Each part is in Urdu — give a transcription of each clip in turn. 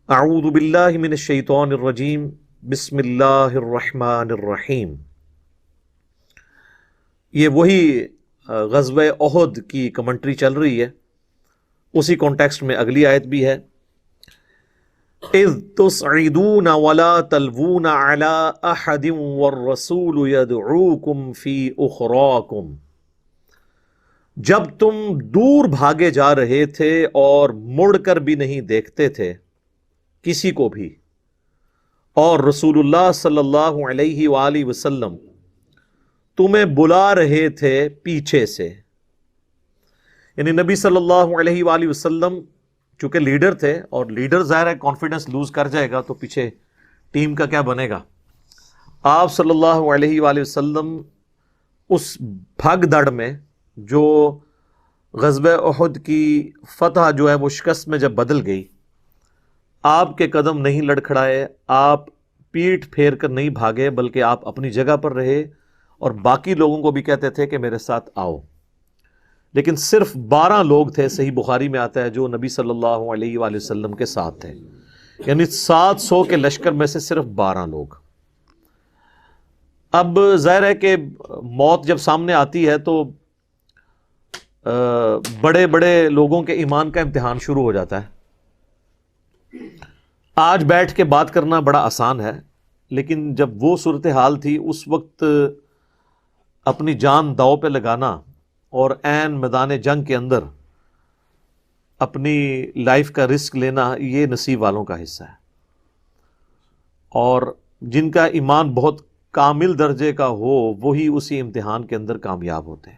اعوذ باللہ من الشیطان الرجیم بسم اللہ الرحمن الرحیم۔ یہ وہی غزوہ احد کی کمنٹری چل رہی ہے، اسی کانٹیکسٹ میں اگلی آیت بھی ہے۔ اذ تصعدون ولا تلوون علی احد والرسول یدعوکم فی اخراکم، جب تم دور بھاگے جا رہے تھے اور مڑ کر بھی نہیں دیکھتے تھے کسی کو بھی، اور رسول اللہ صلی اللہ علیہ وآلہ وسلم تمہیں بلا رہے تھے پیچھے سے، یعنی نبی صلی اللہ علیہ وآلہ وسلم چونکہ لیڈر تھے، اور لیڈر ظاہر ہے کانفیڈنس لوز کر جائے گا تو پیچھے ٹیم کا کیا بنے گا۔ آپ صلی اللہ علیہ وآلہ وسلم اس بھگ دڑ میں جو غزوہ احد کی فتح جو ہے وہ شکست میں جب بدل گئی، آپ کے قدم نہیں لڑکھڑائے، آپ پیٹھ پھیر کر نہیں بھاگے، بلکہ آپ اپنی جگہ پر رہے اور باقی لوگوں کو بھی کہتے تھے کہ میرے ساتھ آؤ۔ لیکن صرف 12 لوگ تھے، صحیح بخاری میں آتا ہے، جو نبی صلی اللہ علیہ وآلہ وسلم کے ساتھ تھے، یعنی 700 کے لشکر میں سے صرف 12 لوگ۔ اب ظاہر ہے کہ موت جب سامنے آتی ہے تو بڑے بڑے لوگوں کے ایمان کا امتحان شروع ہو جاتا ہے۔ آج بیٹھ کے بات کرنا بڑا آسان ہے، لیکن جب وہ صورتحال تھی اس وقت اپنی جان داؤ پہ لگانا اور عین میدان جنگ کے اندر اپنی لائف کا رسک لینا، یہ نصیب والوں کا حصہ ہے، اور جن کا ایمان بہت کامل درجے کا ہو وہی اسی امتحان کے اندر کامیاب ہوتے ہیں۔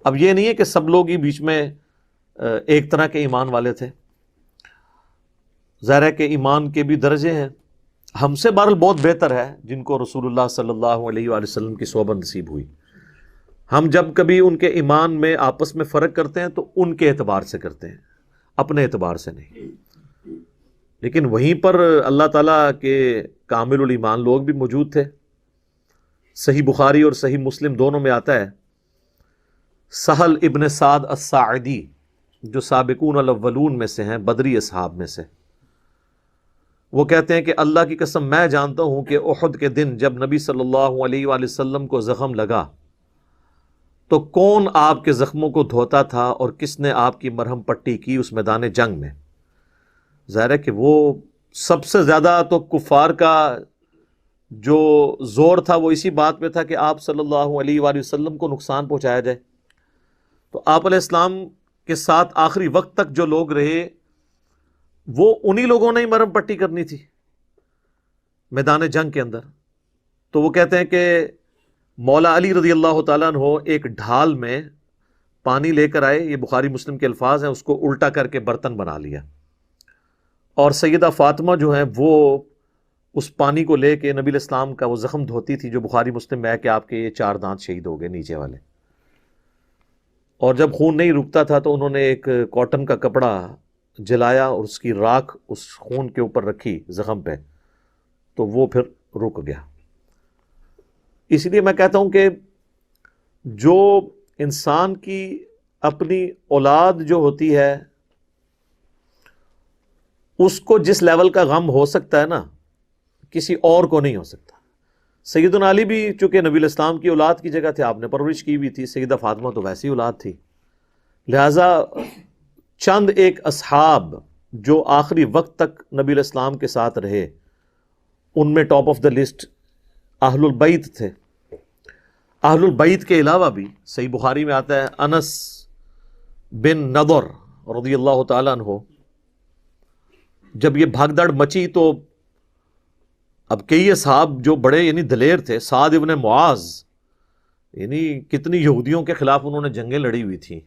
اب یہ نہیں ہے کہ سب لوگ ہی بیچ میں ایک طرح کے ایمان والے تھے، ظاہر ہے کہ ایمان کے بھی درجے ہیں۔ ہم سے بہرحال بہت بہتر ہے جن کو رسول اللہ صلی اللہ علیہ وآلہ وسلم کی صحبت نصیب ہوئی۔ ہم جب کبھی ان کے ایمان میں آپس میں فرق کرتے ہیں تو ان کے اعتبار سے کرتے ہیں، اپنے اعتبار سے نہیں۔ لیکن وہیں پر اللہ تعالیٰ کے کامل الایمان لوگ بھی موجود تھے۔ صحیح بخاری اور صحیح مسلم دونوں میں آتا ہے، سہل ابن سعد الساعدی جو سابقون الاولون میں سے ہیں، بدری اصحاب میں سے، وہ کہتے ہیں کہ اللہ کی قسم میں جانتا ہوں کہ احد کے دن جب نبی صلی اللہ علیہ وآلہ وسلم کو زخم لگا تو کون آپ کے زخموں کو دھوتا تھا اور کس نے آپ کی مرہم پٹی کی اس میدان جنگ میں۔ ظاہر ہے کہ وہ سب سے زیادہ تو کفار کا جو زور تھا وہ اسی بات پہ تھا کہ آپ صلی اللہ علیہ وآلہ وسلم کو نقصان پہنچایا جائے۔ تو آپ علیہ السلام کے ساتھ آخری وقت تک جو لوگ رہے وہ انہی لوگوں نے ہی مرہم پٹی کرنی تھی میدان جنگ کے اندر۔ تو وہ کہتے ہیں کہ مولا علی رضی اللہ تعالیٰ عنہ ایک ڈھال میں پانی لے کر آئے، یہ بخاری مسلم کے الفاظ ہیں، اس کو الٹا کر کے برتن بنا لیا، اور سیدہ فاطمہ جو ہیں وہ اس پانی کو لے کے نبی علیہ السلام کا وہ زخم دھوتی تھی، جو بخاری مسلم میں ہے کہ آپ کے یہ 4 دانت شہید ہو گئے نیچے والے۔ اور جب خون نہیں رکتا تھا تو انہوں نے ایک کاٹن کا کپڑا جلایا اور اس کی راکھ اس خون کے اوپر رکھی زخم پہ، تو وہ پھر رک گیا۔ اس لیے میں کہتا ہوں کہ جو انسان کی اپنی اولاد جو ہوتی ہے اس کو جس لیول کا غم ہو سکتا ہے نا، کسی اور کو نہیں ہو سکتا۔ سیدنا علی بھی چونکہ نبی علیہ السلام کی اولاد کی جگہ تھے، آپ نے پرورش کی بھی تھی، سیدہ فاطمہ تو ویسی اولاد تھی، لہٰذا چند ایک اصحاب جو آخری وقت تک نبی علیہ السلام کے ساتھ رہے، ان میں ٹاپ آف دا لسٹ اہل البیت تھے۔ اہل البیت کے علاوہ بھی صحیح بخاری میں آتا ہے، انس بن نضر رضی اللہ تعالیٰ عنہ، جب یہ بھگدڑ مچی تو اب کئی اصحاب جو بڑے یعنی دلیر تھے، سعد ابن معاذ، یعنی کتنی یہودیوں کے خلاف انہوں نے جنگیں لڑی ہوئی تھیں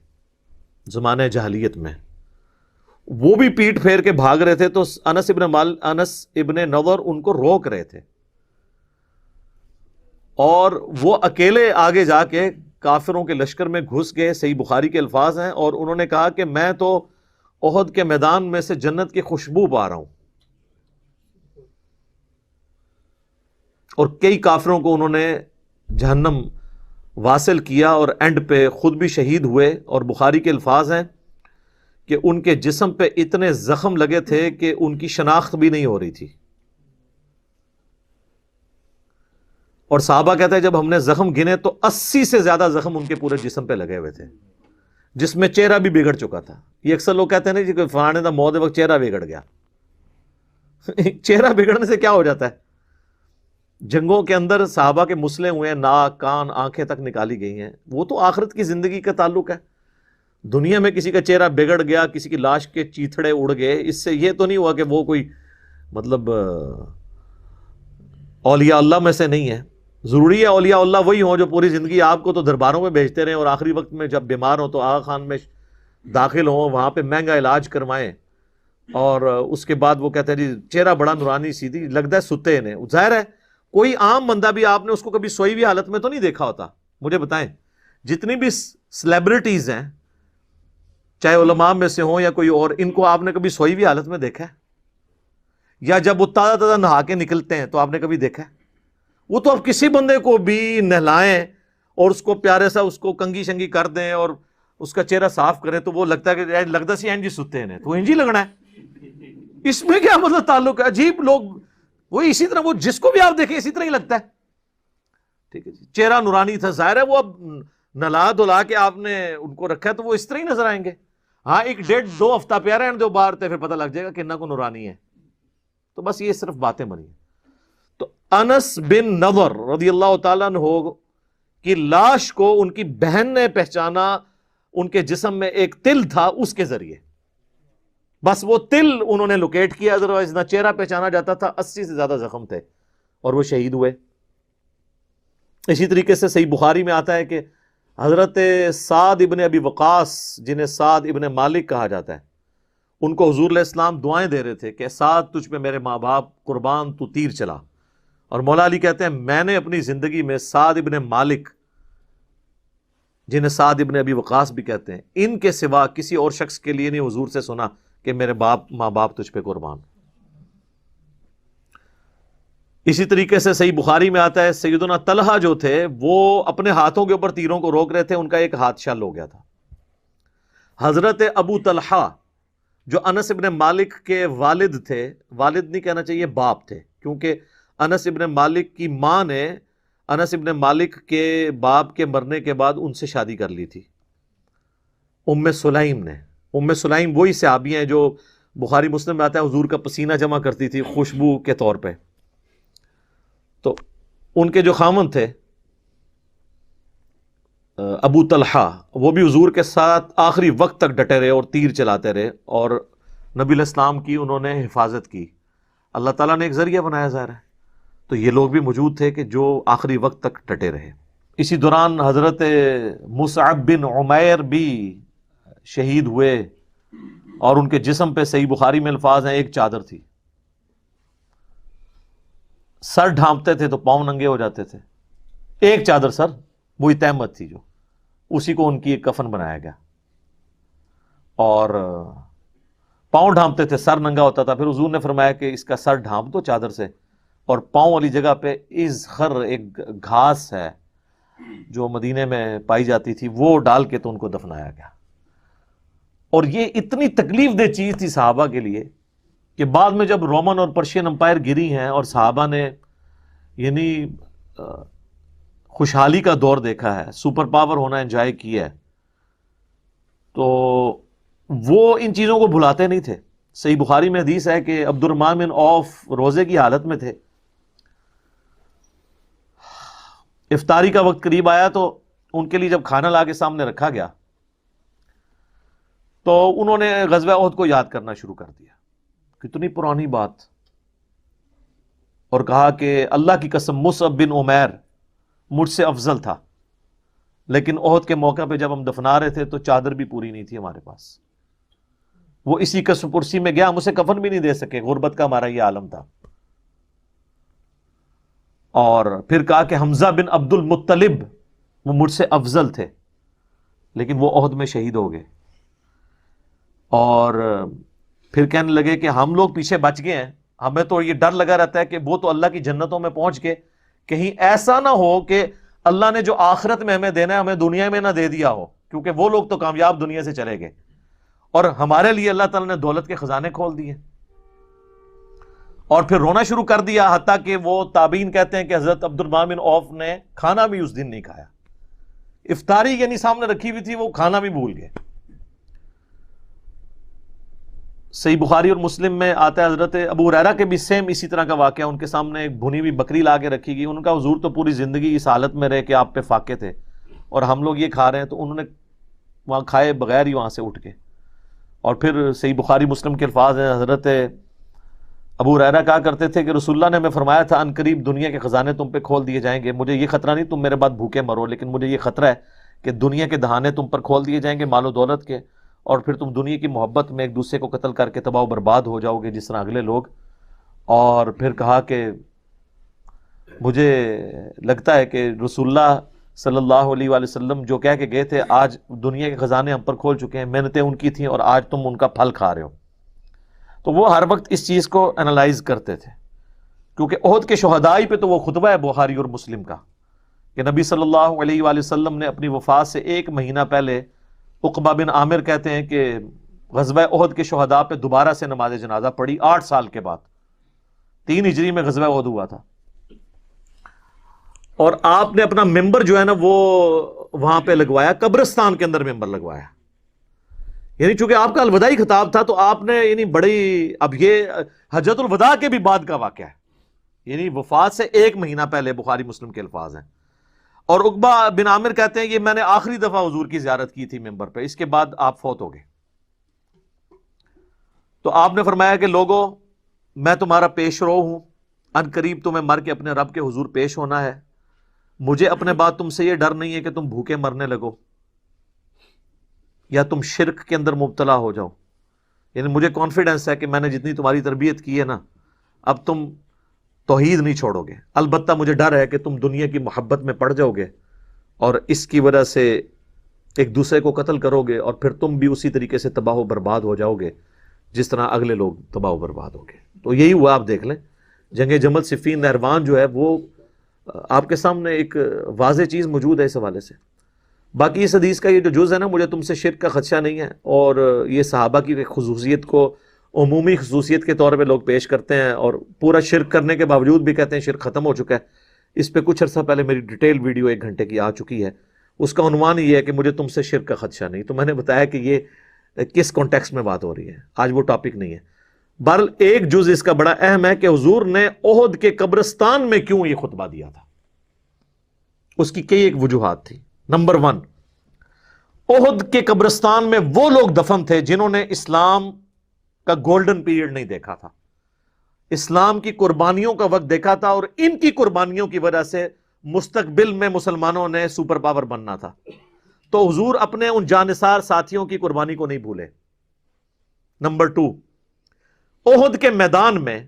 زمانہ جاہلیت میں، وہ بھی پیٹ پھیر کے بھاگ رہے تھے، تو انس ابن نضر ان کو روک رہے تھے، اور وہ اکیلے آگے جا کے کافروں کے لشکر میں گھس گئے، صحیح بخاری کے الفاظ ہیں، اور انہوں نے کہا کہ میں تو احد کے میدان میں سے جنت کی خوشبو پا رہا ہوں، اور کئی کافروں کو انہوں نے جہنم واصل کیا اور اینڈ پہ خود بھی شہید ہوئے۔ اور بخاری کے الفاظ ہیں کہ ان کے جسم پہ اتنے زخم لگے تھے کہ ان کی شناخت بھی نہیں ہو رہی تھی. اور صحابہ کہتے ہیں جب ہم نے زخم گنے تو 80 سے زیادہ زخم ان کے پورے جسم پہ لگے ہوئے تھے، جس میں چہرہ بھی بگڑ چکا تھا. یہ اکثر لوگ کہتے ہیں نا کہ فلانے دا موت وقت چہرہ بگڑ گیا. چہرہ بگڑنے سے کیا ہو جاتا ہے؟ جنگوں کے اندر صحابہ کے مسلے ہوئے ہیں، ناک کان آنکھیں تک نکالی گئی ہیں. وہ تو آخرت کی زندگی کا تعلق ہے. دنیا میں کسی کا چہرہ بگڑ گیا، کسی کی لاش کے چیتھڑے اڑ گئے، اس سے یہ تو نہیں ہوا کہ وہ کوئی مطلب اولیاء اللہ میں سے نہیں ہے. ضروری ہے اولیاء اللہ وہی ہوں جو پوری زندگی آپ کو تو درباروں میں بھیجتے رہیں اور آخری وقت میں جب بیمار ہوں تو آغا خان میں داخل ہوں، وہاں پہ مہنگا علاج کروائیں، اور اس کے بعد وہ کہتے ہیں جی چہرہ بڑا نورانی سیدھی لگتا ہے ستے نے. ظاہر ہے کوئی عام بندہ بھی آپ نے اس کو کبھی سوئی ہوئی حالت میں تو نہیں دیکھا ہوتا. مجھے بتائیں جتنی بھی سیلیبریٹیز ہیں، چاہے علماء میں سے ہوں یا کوئی اور، ان کو آپ نے کبھی سوئی ہوئی حالت میں دیکھا ہے؟ یا جب وہ تازہ تازہ نہا کے نکلتے ہیں تو آپ نے کبھی دیکھا ہے؟ وہ تو اب کسی بندے کو بھی نہلائیں اور اس کو پیارے سا اس کو کنگھی شنگی کر دیں اور اس کا چہرہ صاف کریں تو وہ لگتا ہے کہ لگتا سی اینجی ستے ہیں تو اینجی لگنا ہے. اس میں کیا مطلب تعلق ہے؟ عجیب لوگ. وہ اسی طرح وہ جس کو بھی آپ دیکھیں اسی طرح ہی لگتا ہے. ٹھیک ہے جی، چہرہ نورانی تھا. ظاہر ہے وہ اب نلا دھلا کے آپ نے ان کو رکھا ہے تو وہ اس طرح ہی نظر آئیں گے. ہاں 1-1.5-2 ہفتہ پیارے ہیں جو باہر تھے، پھر پتہ لگ جائے گا کہ انہاں کو نورانی ہے. تو بس یہ صرف باتیں بنی ہیں. تو انس بن نضر رضی اللہ تعالیٰ عنہ کی لاش کو ان کی بہن نے پہچانا، ان کے جسم میں ایک تل تھا اس کے ذریعے. بس وہ تل انہوں نے لوکیٹ کیا، ادروائز نہ چہرہ پہچانا جاتا تھا. 80 سے زیادہ زخم تھے اور وہ شہید ہوئے. اسی طریقے سے صحیح بخاری میں آتا ہے کہ حضرت سعد ابن ابی وقاص، جنہیں سعد ابن مالک کہا جاتا ہے، ان کو حضور علیہ السلام دعائیں دے رہے تھے کہ سعد تجھ پہ میرے ماں باپ قربان، تو تیر چلا. اور مولا علی کہتے ہیں میں نے اپنی زندگی میں سعد ابن مالک، جنہیں سعد ابن ابی وقاص بھی کہتے ہیں، ان کے سوا کسی اور شخص کے لیے نہیں حضور سے سنا کہ میرے ماں باپ تجھ پہ قربان. اسی طریقے سے صحیح بخاری میں آتا ہے سیدنا طلحہ جو تھے وہ اپنے ہاتھوں کے اوپر تیروں کو روک رہے تھے، ان کا ایک ہاتھ شل ہو گیا تھا. حضرت ابو طلحہ جو انس ابن مالک کے والد تھے، والد نہیں کہنا چاہیے باپ تھے، کیونکہ انس ابن مالک کی ماں نے انس ابن مالک کے باپ کے مرنے کے بعد ان سے شادی کر لی تھی، ام سلیم نے. ام سلیم وہی صحابی ہیں جو بخاری مسلم میں آتا ہے حضور کا پسینہ جمع کرتی تھی خوشبو کے طور پہ. تو ان کے جو خامن تھے ابو طلحہ، وہ بھی حضور کے ساتھ آخری وقت تک ڈٹے رہے اور تیر چلاتے رہے، اور نبی علیہ السلام کی انہوں نے حفاظت کی. اللہ تعالیٰ نے ایک ذریعہ بنایا ظاہر ہے. تو یہ لوگ بھی موجود تھے کہ جو آخری وقت تک ڈٹے رہے. اسی دوران حضرت مصعب بن عمیر بھی شہید ہوئے، اور ان کے جسم پہ صحیح بخاری میں الفاظ ہیں ایک چادر تھی. سر ڈھانپتے تھے تو پاؤں ننگے ہو جاتے تھے. ایک چادر سر، وہی تہمت تھی جو اسی کو ان کی ایک کفن بنایا گیا. اور پاؤں ڈھانپتے تھے، سر ننگا ہوتا تھا. پھر حضور نے فرمایا کہ اس کا سر ڈھانپ دو چادر سے، اور پاؤں والی جگہ پہ ازخر ایک گھاس ہے جو مدینے میں پائی جاتی تھی، وہ ڈال کے تو ان کو دفنایا گیا. اور یہ اتنی تکلیف دہ چیز تھی صحابہ کے لیے کہ بعد میں جب رومن اور پرشین امپائر گری ہیں اور صحابہ نے یعنی خوشحالی کا دور دیکھا ہے، سپر پاور ہونا انجوائے کیا ہے، تو وہ ان چیزوں کو بھلاتے نہیں تھے. صحیح بخاری میں حدیث ہے کہ عبد الرحمن بن عوف روزے کی حالت میں تھے. افطاری کا وقت قریب آیا تو ان کے لیے جب کھانا لا کے سامنے رکھا گیا تو انہوں نے غزوہ احد کو یاد کرنا شروع کر دیا. کتنی پرانی بات. اور کہا کہ اللہ کی قسم مصعب بن عمیر مجھ سے افضل تھا، لیکن احد کے موقع پہ جب ہم دفنا رہے تھے تو چادر بھی پوری نہیں تھی ہمارے پاس. وہ اسی قسم پرسی میں گیا، ہم اسے کفن بھی نہیں دے سکے، غربت کا ہمارا یہ عالم تھا. اور پھر کہا کہ حمزہ بن عبد المطلب وہ مجھ سے افضل تھے، لیکن وہ احد میں شہید ہو گئے. اور پھر کہنے لگے کہ ہم لوگ پیچھے بچ گئے ہیں، ہمیں تو یہ ڈر لگا رہتا ہے کہ وہ تو اللہ کی جنتوں میں پہنچ کے کہیں ایسا نہ ہو کہ اللہ نے جو آخرت میں ہمیں دینا ہے ہمیں دنیا میں نہ دے دیا ہو، کیونکہ وہ لوگ تو کامیاب دنیا سے چلے گئے. اور ہمارے لیے اللہ تعالیٰ نے دولت کے خزانے کھول دیے، اور پھر رونا شروع کر دیا، حتیٰ کہ وہ تابعین کہتے ہیں کہ حضرت عبد الرحمن بن عوف نے کھانا بھی اس دن نہیں کھایا، افطاری یعنی سامنے رکھی ہوئی تھی، وہ کھانا بھی بھول گئے۔ صحیح بخاری اور مسلم میں آتا ہے، حضرت ابو ہریرہ کے بھی سیم اسی طرح کا واقعہ، ان کے سامنے ایک بھنی ہوئی بکری لا کے رکھی گئی، ان کا حضور تو پوری زندگی اس حالت میں رہے کہ آپ پہ فاقے تھے اور ہم لوگ یہ کھا رہے ہیں، تو انہوں نے وہاں کھائے بغیر ہی وہاں سے اٹھ کے۔ اور پھر صحیح بخاری مسلم کے الفاظ ہیں، حضرت ابو ہریرہ کہا کرتے تھے کہ رسول اللہ نے ہمیں فرمایا تھا ان قریب دنیا کے خزانے تم پہ کھول دیے جائیں گے، مجھے یہ خطرہ نہیں تم میرے بعد بھوکے مرو، لیکن مجھے یہ خطرہ ہے کہ دنیا کے دہانے تم پر کھول دیے جائیں گے مال و دولت کے، اور پھر تم دنیا کی محبت میں ایک دوسرے کو قتل کر کے تباہ و برباد ہو جاؤ گے جس طرح اگلے لوگ۔ اور پھر کہا کہ مجھے لگتا ہے کہ رسول اللہ صلی اللہ علیہ وآلہ وسلم جو کہہ کے گئے تھے آج دنیا کے خزانے ہم پر کھول چکے ہیں، محنتیں ان کی تھیں اور آج تم ان کا پھل کھا رہے ہو۔ تو وہ ہر وقت اس چیز کو انالائز کرتے تھے، کیونکہ احد کے شہداء پہ تو وہ خطبہ ہے بخاری اور مسلم کا کہ نبی صلی اللہ علیہ وآلہ وسلم نے اپنی وفات سے 1 مہینہ پہلے، عقبہ بن عامر کہتے ہیں کہ غزوہ احد کے شہداء پہ دوبارہ سے نماز جنازہ پڑھی 8 سال کے بعد، 3 ہجری میں غزوہ احد ہوا تھا، اور آپ نے اپنا ممبر جو ہے نا وہ وہاں پہ لگوایا، قبرستان کے اندر ممبر لگوایا، یعنی چونکہ آپ کا الوداعی خطاب تھا تو آپ نے یعنی بڑی، اب یہ حجۃ الوداع کے بھی بعد کا واقعہ ہے، یعنی وفات سے 1 مہینہ پہلے، بخاری مسلم کے الفاظ ہیں۔ اور عقبہ بن عامر کہتے ہیں یہ میں نے آخری دفعہ حضور کی زیارت کی تھی ممبر پہ، اس کے بعد آپ فوت ہو گئے۔ تو آپ نے فرمایا کہ لوگوں میں تمہارا پیش رو ہوں، ان قریب تمہیں مر کے اپنے رب کے حضور پیش ہونا ہے، مجھے اپنے بعد تم سے یہ ڈر نہیں ہے کہ تم بھوکے مرنے لگو یا تم شرک کے اندر مبتلا ہو جاؤ، یعنی مجھے کانفیڈنس ہے کہ میں نے جتنی تمہاری تربیت کی ہے نا اب تم توحید نہیں چھوڑو گے، البتہ مجھے ڈر ہے کہ تم دنیا کی محبت میں پڑ جاؤ گے اور اس کی وجہ سے ایک دوسرے کو قتل کرو گے اور پھر تم بھی اسی طریقے سے تباہ و برباد ہو جاؤ گے جس طرح اگلے لوگ تباہ و برباد ہو گئے۔ تو یہی ہوا، آپ دیکھ لیں جنگ جمل صفین نہروان جو ہے وہ آپ کے سامنے ایک واضح چیز موجود ہے اس حوالے سے۔ باقی اس حدیث کا یہ جو جز ہے نا، مجھے تم سے شرک کا خدشہ نہیں ہے، اور یہ صحابہ کی خصوصیت کو عمومی خصوصیت کے طور پہ لوگ پیش کرتے ہیں اور پورا شرک کرنے کے باوجود بھی کہتے ہیں شرک ختم ہو چکا ہے۔ اس پہ کچھ عرصہ پہلے میری ڈیٹیل ویڈیو 1 گھنٹے کی آ چکی ہے، اس کا عنوان یہ ہے کہ مجھے تم سے شرک کا خدشہ نہیں، تو میں نے بتایا کہ یہ کس کانٹیکسٹ میں بات ہو رہی ہے، آج وہ ٹاپک نہیں ہے۔ بہرحال ایک جز اس کا بڑا اہم ہے کہ حضور نے احد کے قبرستان میں کیوں یہ خطبہ دیا تھا، اس کی کئی ایک وجوہات تھی۔ نمبر 1، احد کے قبرستان میں وہ لوگ دفن تھے جنہوں نے اسلام کا گولڈن پیریڈ نہیں دیکھا تھا، اسلام کی قربانیوں کا وقت دیکھا تھا، اور ان کی قربانیوں کی وجہ سے مستقبل میں مسلمانوں نے سپر پاور بننا تھا۔ تو حضور اپنے ان جانثار ساتھیوں کی قربانی کو نہیں بھولے۔ نمبر 2، احد کے میدان میں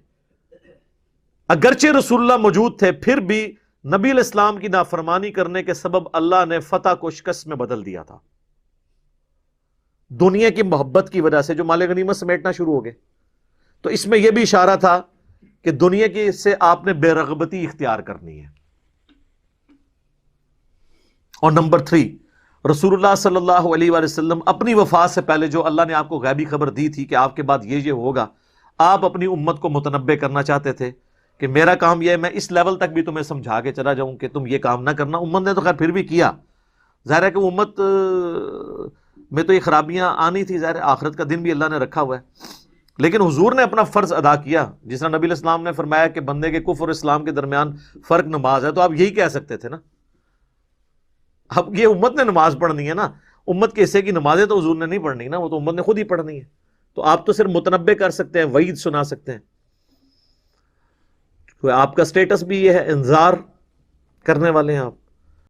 اگرچہ رسول اللہ موجود تھے، پھر بھی نبی علیہ السلام کی نافرمانی کرنے کے سبب اللہ نے فتح کو شکست میں بدل دیا تھا، دنیا کی محبت کی وجہ سے جو مال غنیمت سمیٹنا شروع ہو گئے۔ تو اس میں یہ بھی اشارہ تھا کہ دنیا کی سے آپ نے بے رغبتی اختیار کرنی ہے۔ اور نمبر 3، رسول اللہ صلی اللہ علیہ وآلہ وسلم اپنی وفات سے پہلے جو اللہ نے آپ کو غیبی خبر دی تھی کہ آپ کے بعد یہ ہوگا، آپ اپنی امت کو متنبع کرنا چاہتے تھے کہ میرا کام یہ ہے، میں اس لیول تک بھی تمہیں سمجھا کے چلا جاؤں کہ تم یہ کام نہ کرنا۔ امت نے تو خیر پھر بھی کیا، ظاہر ہے کہ امت میں تو یہ خرابیاں آنی تھی، ظاہر ہے آخرت کا دن بھی اللہ نے رکھا ہوا ہے، لیکن حضور نے اپنا فرض ادا کیا، جس طرح نبی علیہ السلام نے فرمایا کہ بندے کے کفر اور اسلام کے درمیان فرق نماز ہے، تو آپ یہی کہہ سکتے تھے نا، اب یہ امت نے نماز پڑھنی ہے نا، امت کے حصے کی نمازیں تو حضور نے نہیں پڑھنی نا، وہ تو امت نے خود ہی پڑھنی ہے، تو آپ تو صرف متنبع کر سکتے ہیں، وعید سنا سکتے ہیں۔ آپ کا سٹیٹس بھی یہ ہے، انذار کرنے والے ہیں آپ۔